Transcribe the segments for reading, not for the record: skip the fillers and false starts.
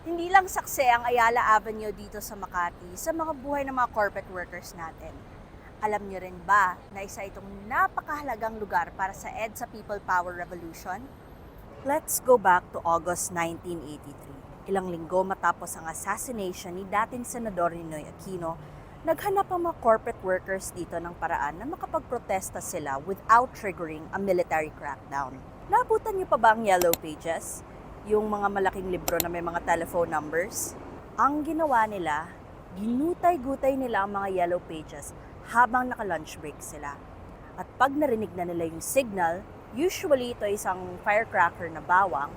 Hindi lang saksi ang Ayala Avenue dito sa Makati sa mga buhay ng mga corporate workers natin. Alam niyo rin ba na isa itong napakahalagang lugar para sa EDSA People Power Revolution? Let's go back to August 1983. Ilang linggo matapos ang assassination ni dating Senador Ninoy Aquino, naghanap ang mga corporate workers dito ng paraan na makapagprotesta sila without triggering a military crackdown. Naabutan niyo pa ba ang Yellow Pages? Yung mga malaking libro na may mga telephone numbers? Ang ginawa nila, ginutay-gutay nila ang mga Yellow Pages habang naka-lunch break sila. At pag narinig na nila yung signal, usually ito ay isang firecracker na bawang,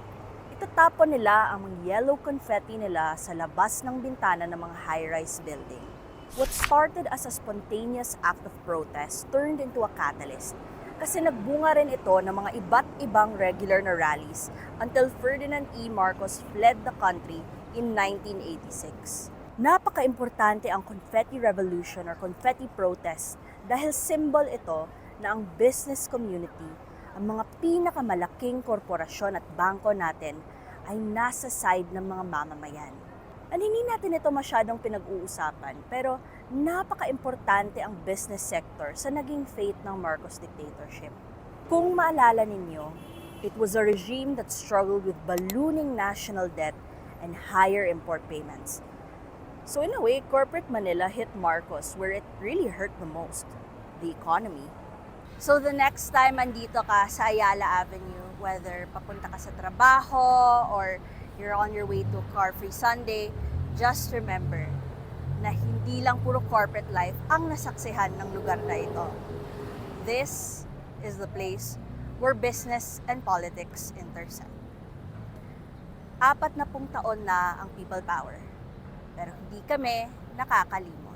itatapon nila ang mga yellow confetti nila sa labas ng bintana ng mga high-rise building. What started as a spontaneous act of protest turned into a catalyst kasi nagbunga rin ito ng mga iba't ibang regular na rallies until Ferdinand E. Marcos fled the country in 1986. Napaka-importante ang confetti revolution or confetti protest dahil symbol ito na ang business community, ang mga pinakamalaking korporasyon at bangko natin ay nasa side ng mga mamamayan. At hindi natin ito masyadong pinag-uusapan, pero napaka-importante ang business sector sa naging fate ng Marcos dictatorship. Kung maalala ninyo, it was a regime that struggled with ballooning national debt and higher import payments. So in a way, corporate Manila hit Marcos where it really hurt the most, the economy. So the next time andito ka sa Ayala Avenue, whether papunta ka sa trabaho or you're on your way to Car-Free Sunday, just remember na hindi lang puro corporate life ang nasaksihan ng lugar na ito. This is the place where business and politics intersect. 40 taon na ang people power, pero hindi kami nakakalimot.